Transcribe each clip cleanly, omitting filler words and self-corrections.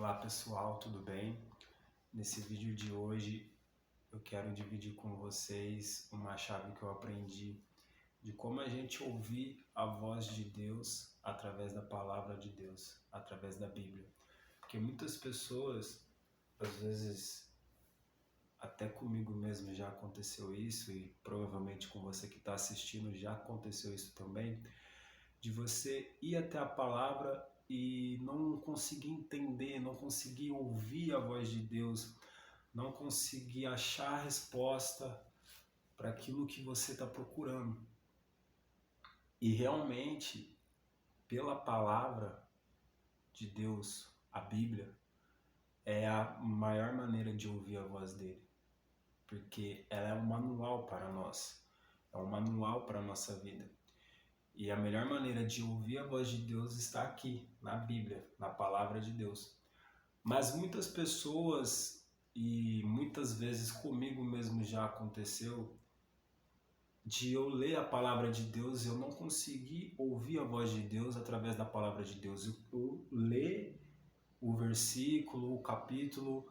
Olá pessoal, tudo bem? Nesse vídeo de hoje eu quero dividir com vocês uma chave que eu aprendi de como a gente ouvir a voz de Deus através da palavra de Deus, através da Bíblia. Porque muitas pessoas, às vezes, até comigo mesmo já aconteceu isso e provavelmente com você que está assistindo já aconteceu isso também, de você ir até a palavra e não conseguir entender, não conseguir ouvir a voz de Deus, não conseguir achar a resposta para aquilo que você está procurando. E realmente, pela palavra de Deus, a Bíblia, é a maior maneira de ouvir a voz dele, porque ela é um manual para nós, é um manual para a nossa vida. E a melhor maneira de ouvir a voz de Deus está aqui, na Bíblia, na palavra de Deus. Mas muitas pessoas, e muitas vezes comigo mesmo já aconteceu, de eu ler a palavra de Deus e eu não conseguir ouvir a voz de Deus através da palavra de Deus. Eu ler o versículo, o capítulo,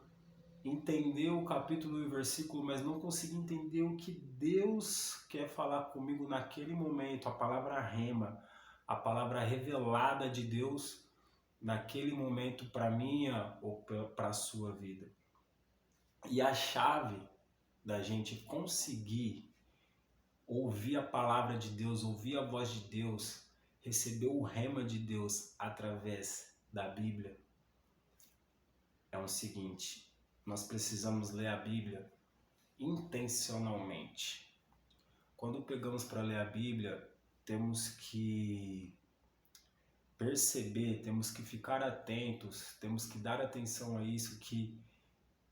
entender o capítulo e o versículo, mas não conseguir entender o que Deus quer falar comigo naquele momento, a palavra rema, a palavra revelada de Deus naquele momento para minha ou para a sua vida. E a chave da gente conseguir ouvir a palavra de Deus, ouvir a voz de Deus, receber o rema de Deus através da Bíblia é o seguinte: nós precisamos ler a Bíblia intencionalmente. Quando pegamos para ler a Bíblia, temos que perceber, temos que ficar atentos, temos que dar atenção a isso, que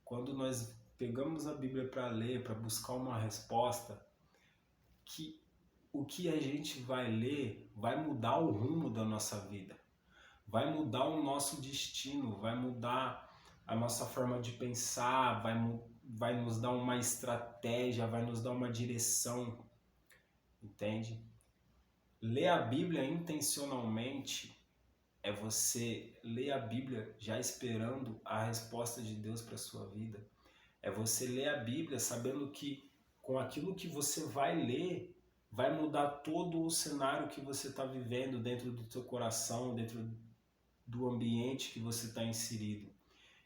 quando nós pegamos a Bíblia para ler, para buscar uma resposta, que o que a gente vai ler vai mudar o rumo da nossa vida, vai mudar o nosso destino, vai mudar a nossa forma de pensar, vai nos dar uma estratégia, vai nos dar uma direção, entende? Ler a Bíblia intencionalmente é você ler a Bíblia já esperando a resposta de Deus para a sua vida. É você ler a Bíblia sabendo que com aquilo que você vai ler, vai mudar todo o cenário que você está vivendo dentro do seu coração, dentro do ambiente que você está inserido.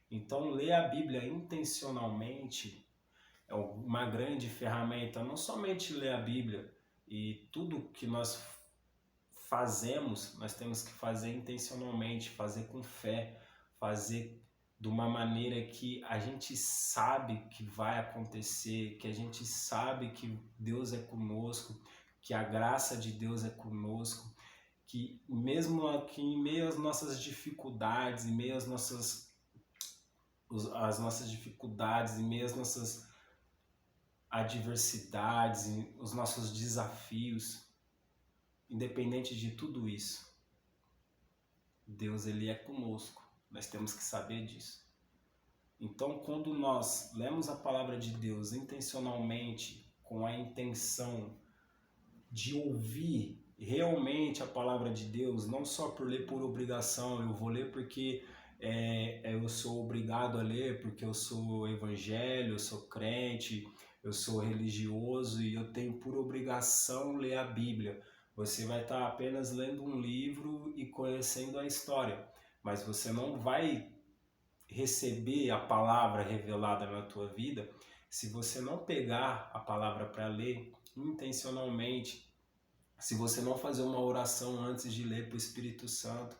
Então, ler a Bíblia intencionalmente é uma grande ferramenta. Não somente ler a Bíblia, e tudo que nós fazemos, nós temos que fazer intencionalmente, fazer com fé, fazer de uma maneira que a gente sabe que vai acontecer, que a gente sabe que Deus é conosco, que a graça de Deus é conosco, que mesmo aqui em meio às nossas dificuldades, em meio às nossas dificuldades, em meio às nossas adversidades, os nossos desafios, independente de tudo isso, Deus ele é conosco. Nós temos que saber disso. Então, quando nós lemos a palavra de Deus intencionalmente, com a intenção de ouvir realmente a palavra de Deus, não só por ler por obrigação, eu vou ler porque eu sou obrigado a ler, porque eu sou evangelho, eu sou crente, eu sou religioso e eu tenho por obrigação ler a Bíblia. Você vai estar apenas lendo um livro e conhecendo a história, mas você não vai receber a palavra revelada na tua vida se você não pegar a palavra para ler intencionalmente, se você não fazer uma oração antes de ler para o Espírito Santo,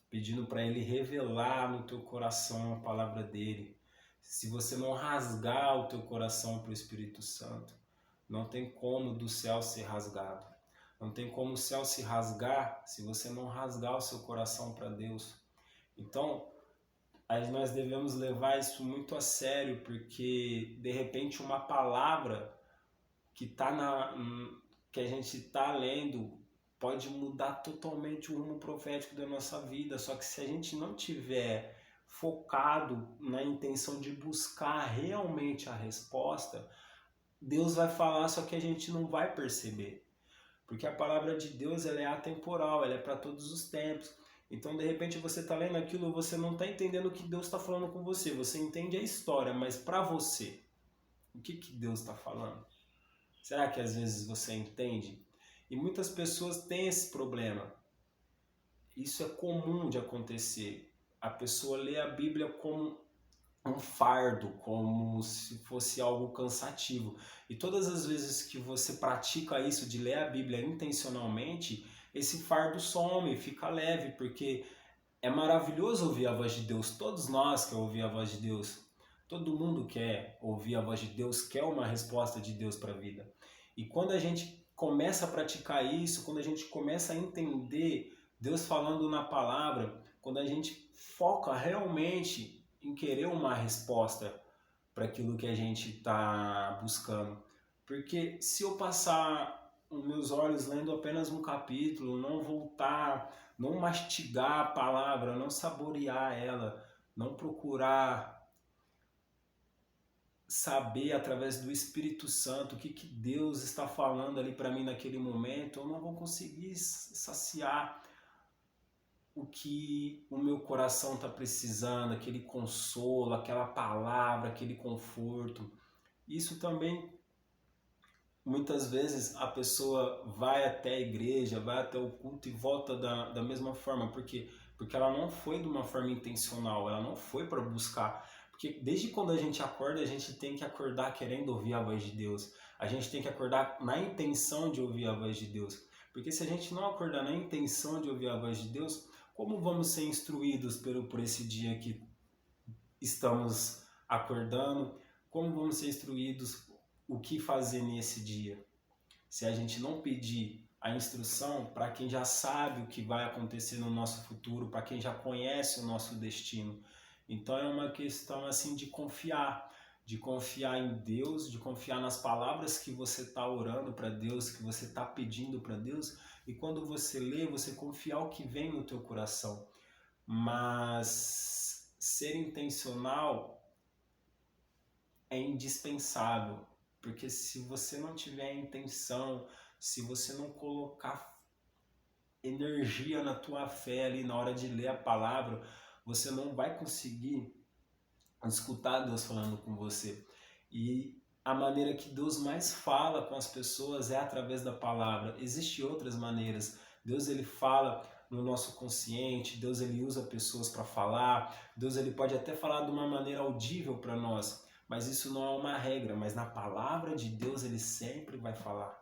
pedindo para ele revelar no teu coração a palavra dele, se você não rasgar o teu coração para o Espírito Santo, não tem como do céu ser rasgado. Não tem como o céu se rasgar se você não rasgar o seu coração para Deus. Então, nós devemos levar isso muito a sério, porque de repente uma palavra que a gente está lendo pode mudar totalmente o rumo profético da nossa vida. Só que se a gente não tiver focado na intenção de buscar realmente a resposta, Deus vai falar, só que a gente não vai perceber. Porque a palavra de Deus ela é atemporal, ela é para todos os tempos. Então, de repente, você está lendo aquilo, você não está entendendo o que Deus está falando com você. Você entende a história, mas para você, o que Deus está falando? Será que às vezes você entende? E muitas pessoas têm esse problema. Isso é comum de acontecer. A pessoa lê a Bíblia como um fardo, como se fosse algo cansativo. E todas as vezes que você pratica isso de ler a Bíblia intencionalmente, esse fardo some, fica leve, porque é maravilhoso ouvir a voz de Deus. Todos nós queremos ouvir a voz de Deus. Todo mundo quer ouvir a voz de Deus, quer uma resposta de Deus para a vida. E quando a gente começa a praticar isso, quando a gente começa a entender Deus falando na palavra, quando a gente foca realmente em querer uma resposta para aquilo que a gente está buscando. Porque se eu passar os meus olhos lendo apenas um capítulo, não voltar, não mastigar a palavra, não saborear ela, não procurar saber através do Espírito Santo o que Deus está falando ali para mim naquele momento, eu não vou conseguir saciar o que o meu coração está precisando, aquele consolo, aquela palavra, aquele conforto. Isso também, muitas vezes, a pessoa vai até a igreja, vai até o culto e volta da mesma forma. Por quê? Porque ela não foi de uma forma intencional, ela não foi para buscar. Porque desde quando a gente acorda, a gente tem que acordar querendo ouvir a voz de Deus. A gente tem que acordar na intenção de ouvir a voz de Deus. Porque se a gente não acordar na intenção de ouvir a voz de Deus, como vamos ser instruídos por esse dia que estamos acordando? Como vamos ser instruídos o que fazer nesse dia? Se a gente não pedir a instrução para quem já sabe o que vai acontecer no nosso futuro, para quem já conhece o nosso destino. Então é uma questão assim de confiar em Deus, de confiar nas palavras que você está orando para Deus, que você está pedindo para Deus, e quando você lê, você confiar o que vem no teu coração. Mas ser intencional é indispensável, porque se você não tiver intenção, se você não colocar energia na tua fé ali na hora de ler a palavra, você não vai conseguir escutar Deus falando com você. E a maneira que Deus mais fala com as pessoas é através da palavra. Existem outras maneiras. Deus ele fala no nosso consciente, Deus ele usa pessoas para falar, Deus ele pode até falar de uma maneira audível para nós, mas isso não é uma regra, mas na palavra de Deus ele sempre vai falar.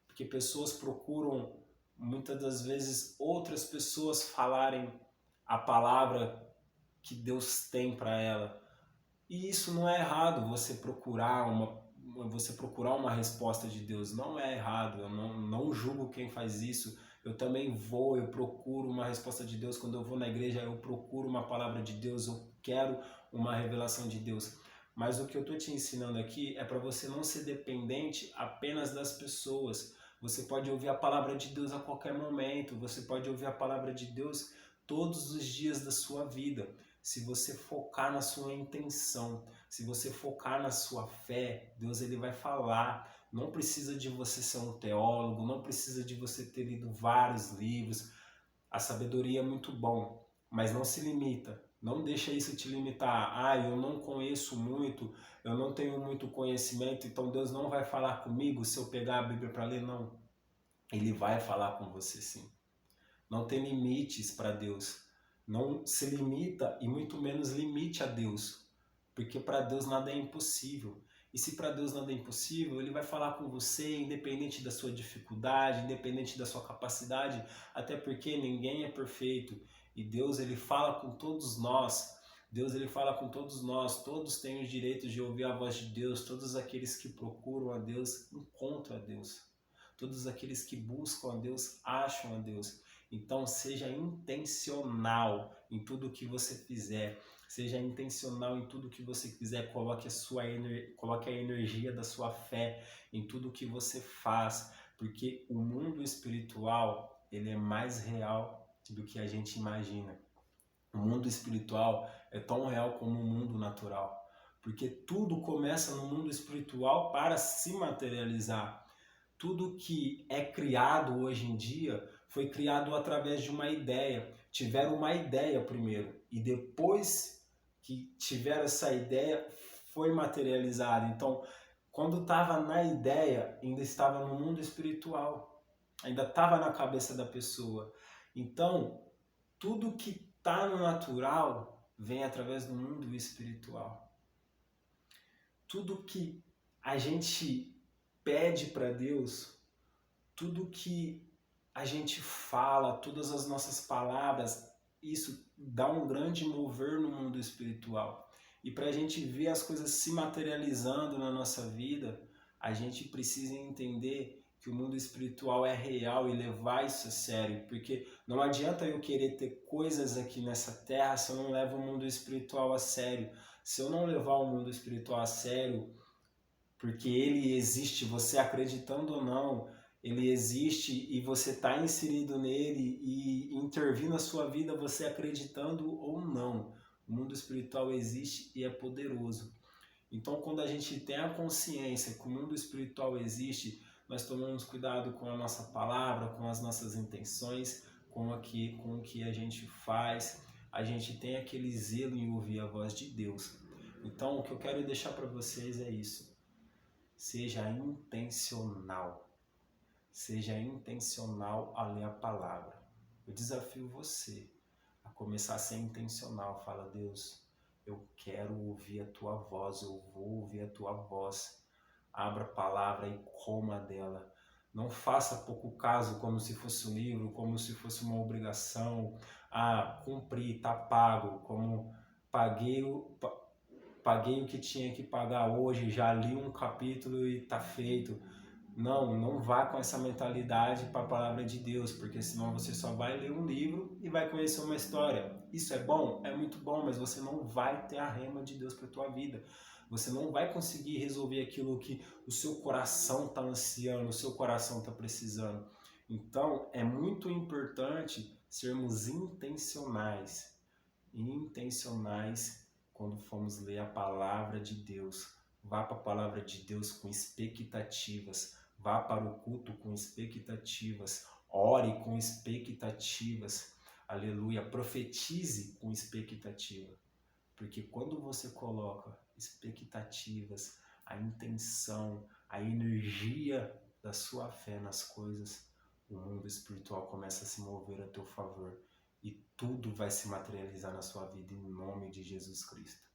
Porque pessoas procuram muitas das vezes outras pessoas falarem a palavra que Deus tem para ela. E isso não é errado, você procurar uma resposta de Deus, não é errado, eu não julgo quem faz isso. Eu também eu procuro uma resposta de Deus. Quando eu vou na igreja, eu procuro uma palavra de Deus, eu quero uma revelação de Deus. Mas o que eu estou te ensinando aqui é para você não ser dependente apenas das pessoas. Você pode ouvir a palavra de Deus a qualquer momento, você pode ouvir a palavra de Deus todos os dias da sua vida. Se você focar na sua intenção, se você focar na sua fé, Deus ele vai falar. Não precisa de você ser um teólogo, não precisa de você ter lido vários livros. A sabedoria é muito bom, mas não se limita. Não deixa isso te limitar. Eu não conheço muito, eu não tenho muito conhecimento, então Deus não vai falar comigo se eu pegar a Bíblia para ler. Não. Ele vai falar com você sim. Não tem limites para Deus. Não se limita e muito menos limite a Deus. Porque para Deus nada é impossível. E se para Deus nada é impossível, Ele vai falar com você independente da sua dificuldade, independente da sua capacidade, até porque ninguém é perfeito. E Deus ele fala com todos nós. Deus ele fala com todos nós. Todos têm os direitos de ouvir a voz de Deus. Todos aqueles que procuram a Deus encontram a Deus. Todos aqueles que buscam a Deus acham a Deus. Então seja intencional em tudo que você fizer. Seja intencional em tudo que você quiser. Coloque a energia da sua fé em tudo que você faz. Porque o mundo espiritual ele é mais real do que a gente imagina. O mundo espiritual é tão real como o mundo natural. Porque tudo começa no mundo espiritual para se materializar. Tudo que é criado hoje em dia foi criado através de uma ideia, tiveram uma ideia primeiro e depois que tiveram essa ideia foi materializado. Então, quando estava na ideia, ainda estava no mundo espiritual, ainda estava na cabeça da pessoa. Então, tudo que está no natural vem através do mundo espiritual. Tudo que a gente pede para Deus, tudo que a gente fala, todas as nossas palavras, isso dá um grande mover no mundo espiritual. E para a gente ver as coisas se materializando na nossa vida, a gente precisa entender que o mundo espiritual é real e levar isso a sério, porque não adianta eu querer ter coisas aqui nessa terra se eu não levo o mundo espiritual a sério. Se eu não levar o mundo espiritual a sério, porque ele existe, você acreditando ou não, ele existe e você está inserido nele e intervir na sua vida, você acreditando ou não. O mundo espiritual existe e é poderoso. Então, quando a gente tem a consciência que o mundo espiritual existe, nós tomamos cuidado com a nossa palavra, com as nossas intenções, com o que a gente faz. A gente tem aquele zelo em ouvir a voz de Deus. Então, o que eu quero deixar para vocês é isso. Seja intencional. Seja intencional a ler a palavra. Eu desafio você a começar a ser intencional. Fala, Deus, eu quero ouvir a tua voz, eu vou ouvir a tua voz. Abra a palavra e coma dela. Não faça pouco caso como se fosse um livro, como se fosse uma obrigação. Cumprir, tá pago, como paguei o que tinha que pagar hoje, já li um capítulo e tá feito. Não vá com essa mentalidade para a palavra de Deus, porque senão você só vai ler um livro e vai conhecer uma história. Isso é bom? É muito bom, mas você não vai ter a rema de Deus para a tua vida. Você não vai conseguir resolver aquilo que o seu coração está ansiando, o seu coração está precisando. Então, é muito importante sermos intencionais. Intencionais quando formos ler a palavra de Deus. Vá para a palavra de Deus com expectativas. Vá para o culto com expectativas. Ore com expectativas. Aleluia. Profetize com expectativa. Porque quando você coloca expectativas, a intenção, a energia da sua fé nas coisas, o mundo espiritual começa a se mover a teu favor. E tudo vai se materializar na sua vida em nome de Jesus Cristo.